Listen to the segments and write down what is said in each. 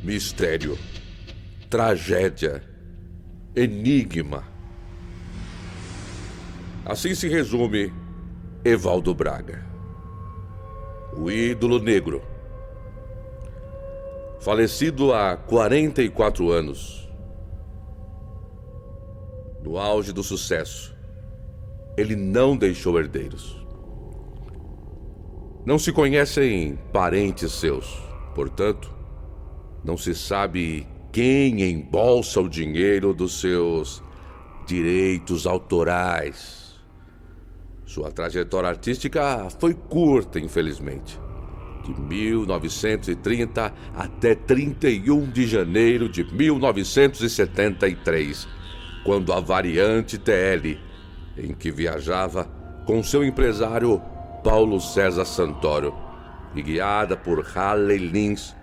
mistério, tragédia, enigma. Assim se resume Evaldo Braga, o ídolo negro. Falecido há 44 anos, no auge do sucesso, ele não deixou herdeiros. Não se conhecem parentes seus, portanto, não se sabe quem embolsa o dinheiro dos seus direitos autorais. Sua trajetória artística foi curta, infelizmente. De 1930 até 31 de janeiro de 1973, quando a variante TL, em que viajava com seu empresário Paulo César Santoro e guiada por Harley Lins,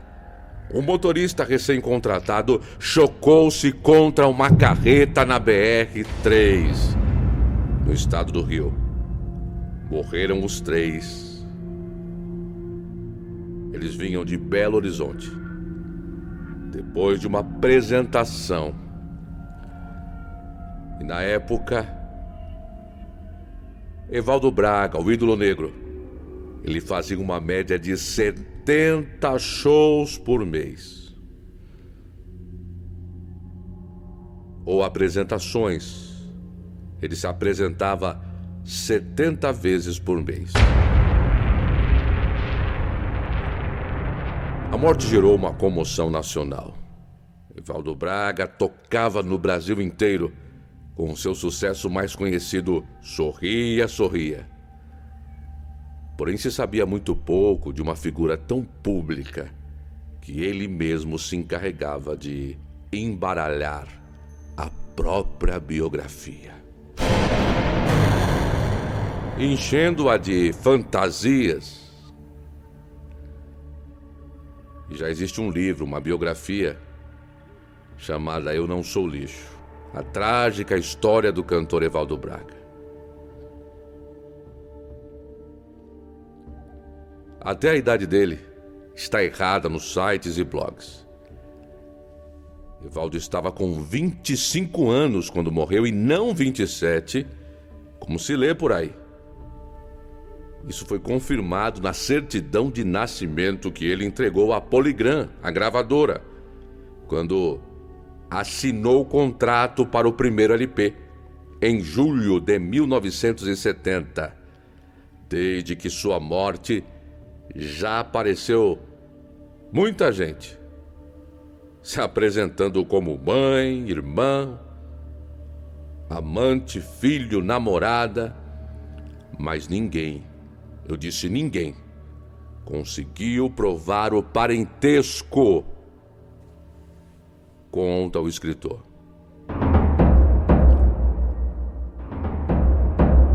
o motorista recém-contratado chocou-se contra uma carreta na BR-3, no estado do Rio. Morreram os três. Eles vinham de Belo Horizonte, depois de uma apresentação. E na época, Evaldo Braga, o ídolo negro, ele fazia uma média de 70 shows por mês. Ou apresentações. Ele se apresentava 70 vezes por mês. A morte gerou uma comoção nacional. Evaldo Braga tocava no Brasil inteiro com seu sucesso mais conhecido, Sorria, Sorria. Porém, se sabia muito pouco de uma figura tão pública que ele mesmo se encarregava de embaralhar a própria biografia, enchendo-a de fantasias. E já existe um livro, uma biografia, chamada Eu Não Sou Lixo, a trágica história do cantor Evaldo Braga. Até a idade dele está errada nos sites e blogs. Evaldo estava com 25 anos quando morreu e não 27, como se lê por aí. Isso foi confirmado na certidão de nascimento que ele entregou à Polygram, a gravadora, quando assinou o contrato para o primeiro LP, em julho de 1970. Desde que sua morte, já apareceu muita gente se apresentando como mãe, irmã, amante, filho, namorada, mas ninguém, eu disse ninguém, conseguiu provar o parentesco, conta o escritor.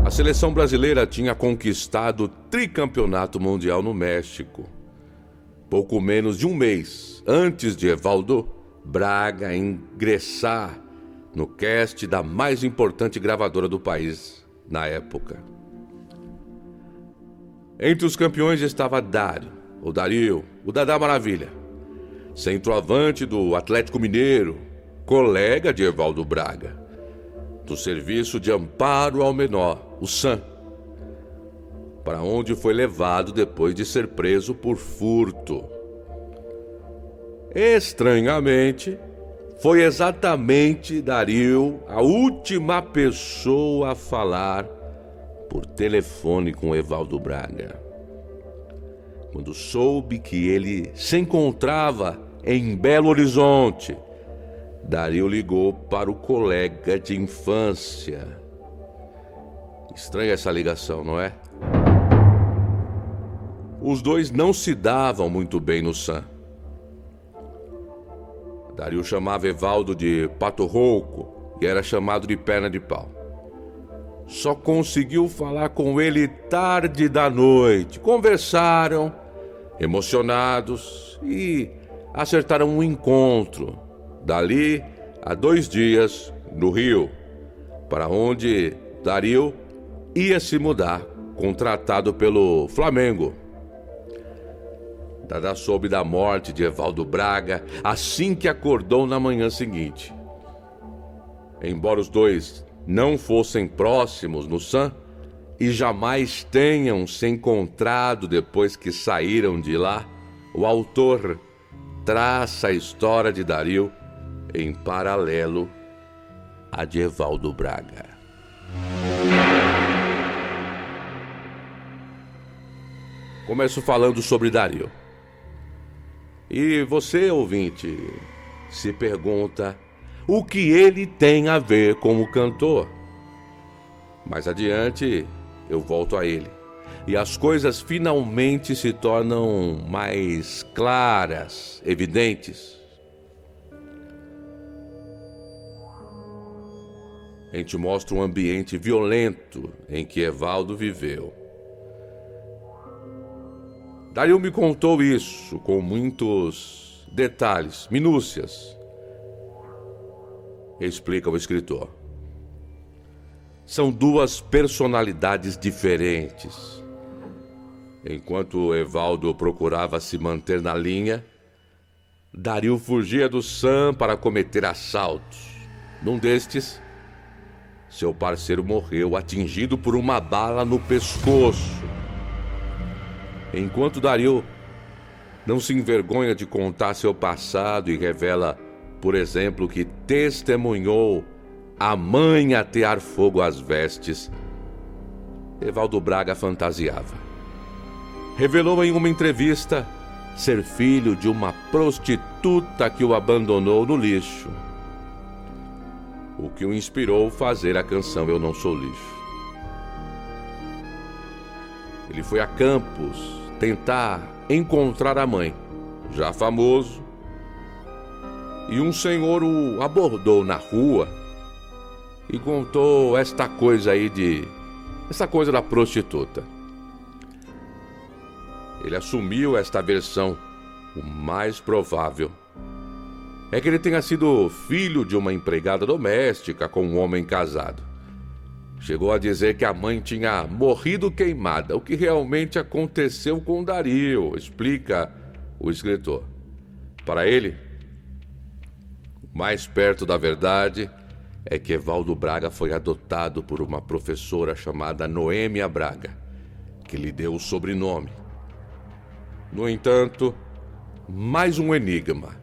A seleção brasileira tinha conquistado o tricampeonato mundial no México, pouco menos de um mês antes de Evaldo Braga ingressar no cast da mais importante gravadora do país na época. Entre os campeões estava Dario, o Dadá Maravilha, centroavante do Atlético Mineiro, colega de Evaldo Braga, do Serviço de Amparo ao Menor, o SAM, para onde foi levado depois de ser preso por furto. Estranhamente, foi exatamente Dario a última pessoa a falar por telefone com Evaldo Braga. Quando soube que ele se encontrava em Belo Horizonte, Dario ligou para o colega de infância. Estranha essa ligação, não é? Os dois não se davam muito bem no SAM. Dario chamava Evaldo de Pato Rouco e era chamado de Perna de Pau. Só conseguiu falar com ele tarde da noite. Conversaram, emocionados, e acertaram um encontro, dali a 2 dias, no Rio, para onde Dario ia se mudar, contratado pelo Flamengo. Dada soube da morte de Evaldo Braga assim que acordou na manhã seguinte. Embora os dois não fossem próximos no SAM e jamais tenham se encontrado depois que saíram de lá, o autor traça a história de Dario em paralelo à de Evaldo Braga. Começo falando sobre Dario. E você, ouvinte, se pergunta o que ele tem a ver com o cantor. Mais adiante, eu volto a ele. E as coisas finalmente se tornam mais claras, evidentes. A gente mostra um ambiente violento em que Evaldo viveu. Dario me contou isso com muitos detalhes, minúcias. Explica o escritor. São duas personalidades diferentes. Enquanto Evaldo procurava se manter na linha, Dario fugia do SAM para cometer assaltos. Num destes, seu parceiro morreu atingido por uma bala no pescoço. Enquanto Dario não se envergonha de contar seu passado e revela, por exemplo, que testemunhou a mãe atear fogo às vestes, Evaldo Braga fantasiava. Revelou em uma entrevista ser filho de uma prostituta que o abandonou no lixo, o que o inspirou a fazer a canção Eu Não Sou Lixo. Ele foi a Campos tentar encontrar a mãe, já famoso, e um senhor o abordou na rua e contou esta coisa da prostituta. Ele assumiu esta versão. O mais provável é que ele tenha sido filho de uma empregada doméstica com um homem casado. Chegou a dizer que a mãe tinha morrido queimada, o que realmente aconteceu com Dario, explica o escritor. Para ele, o mais perto da verdade é que Evaldo Braga foi adotado por uma professora chamada Noêmia Braga, que lhe deu o sobrenome. No entanto, mais um enigma.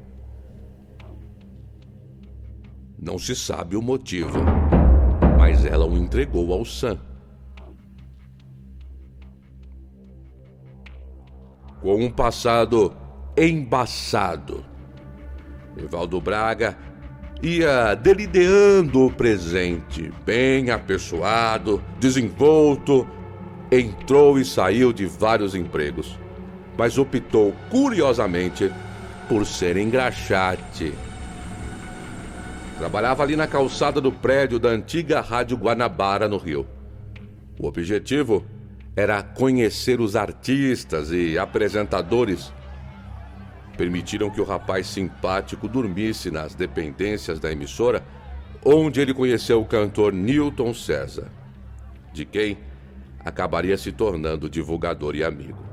Não se sabe o motivo, mas ela o entregou ao SAM. Com um passado embaçado, Evaldo Braga ia delineando o presente, bem apessoado, desenvolto, entrou e saiu de vários empregos, mas optou, curiosamente, por ser engraxate. Trabalhava ali na calçada do prédio da antiga Rádio Guanabara, no Rio. O objetivo era conhecer os artistas e apresentadores. Permitiram que o rapaz simpático dormisse nas dependências da emissora, onde ele conheceu o cantor Newton César, de quem acabaria se tornando divulgador e amigo.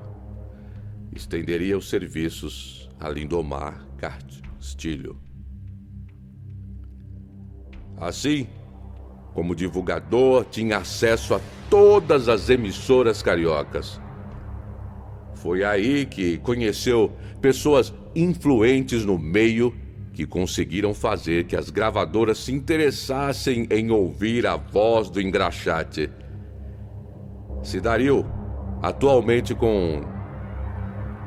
Estenderia os serviços a Lindomar Castilho. Assim, como divulgador, tinha acesso a todas as emissoras cariocas. Foi aí que conheceu pessoas influentes no meio que conseguiram fazer que as gravadoras se interessassem em ouvir a voz do engraxate. Se Dario, atualmente com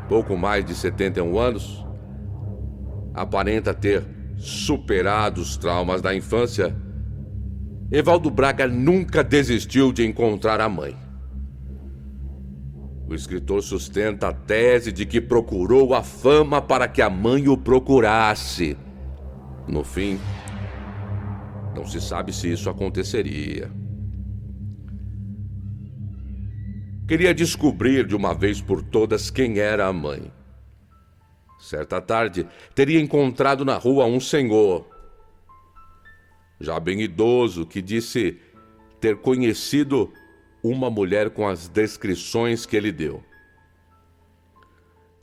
pouco mais de 71 anos, aparenta ter superado os traumas da infância, Evaldo Braga nunca desistiu de encontrar a mãe. O escritor sustenta a tese de que procurou a fama para que a mãe o procurasse. No fim, não se sabe se isso aconteceria. Queria descobrir de uma vez por todas quem era a mãe. Certa tarde, teria encontrado na rua um senhor, já bem idoso, que disse ter conhecido uma mulher com as descrições que ele deu.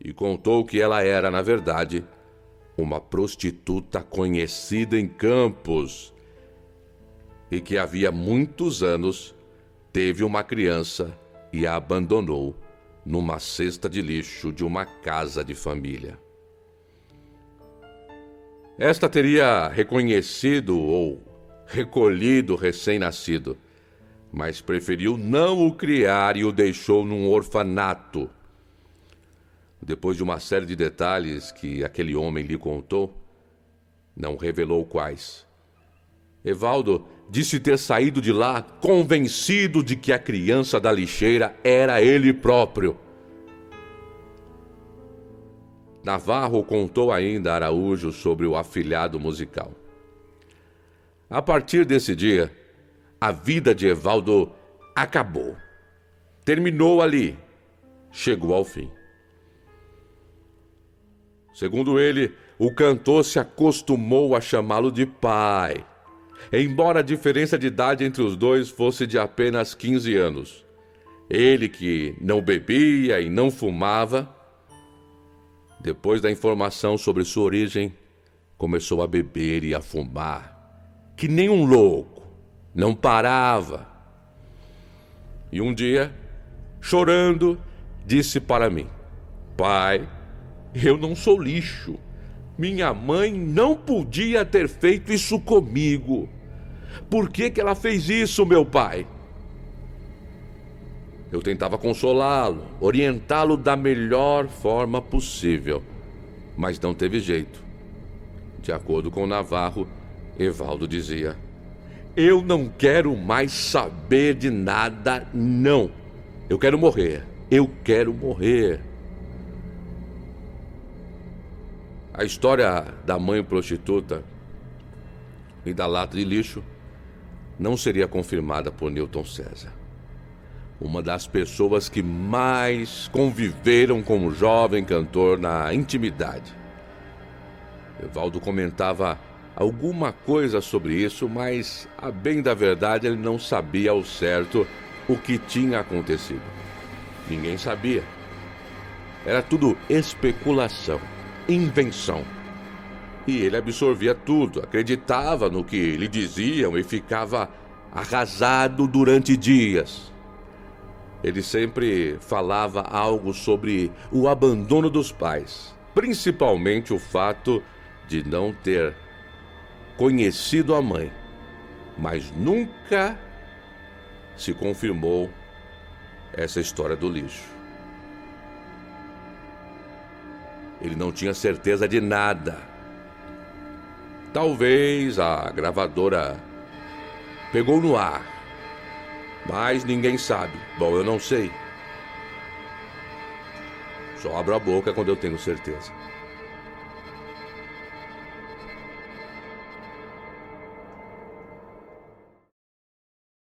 e contou que ela era, na verdade, uma prostituta conhecida em Campos e que havia muitos anos teve uma criança e a abandonou numa cesta de lixo de uma casa de família. Esta teria reconhecido ou recolhido o recém-nascido, mas preferiu não o criar e o deixou num orfanato. Depois de uma série de detalhes que aquele homem lhe contou, não revelou quais, Evaldo disse ter saído de lá convencido de que a criança da lixeira era ele próprio. Navarro contou ainda a Araújo sobre o afilhado musical. A partir desse dia, a vida de Evaldo acabou. Terminou ali. Chegou ao fim. Segundo ele, o cantor se acostumou a chamá-lo de pai, embora a diferença de idade entre os dois fosse de apenas 15 anos. Ele, que não bebia e não fumava, depois da informação sobre sua origem, começou a beber e a fumar, que nem um louco, não parava. E um dia, chorando, disse para mim: pai, eu não sou lixo. Minha mãe não podia ter feito isso comigo. Por que ela fez isso, meu pai? Eu tentava consolá-lo, orientá-lo da melhor forma possível, mas não teve jeito. De acordo com Navarro, Evaldo dizia: eu não quero mais saber de nada, não. Eu quero morrer. Eu quero morrer. A história da mãe prostituta e da lata de lixo não seria confirmada por Newton César, uma das pessoas que mais conviveram com o jovem cantor na intimidade. Evaldo comentava alguma coisa sobre isso, mas, a bem da verdade, ele não sabia ao certo o que tinha acontecido. Ninguém sabia. Era tudo especulação, invenção. E ele absorvia tudo, acreditava no que lhe diziam e ficava arrasado durante dias. Ele sempre falava algo sobre o abandono dos pais, principalmente o fato de não ter conhecido a mãe, mas nunca se confirmou essa história do lixo. Ele não tinha certeza de nada. Talvez a gravadora pegou no ar, mas ninguém sabe. Bom, eu não sei. Só abro a boca quando eu tenho certeza.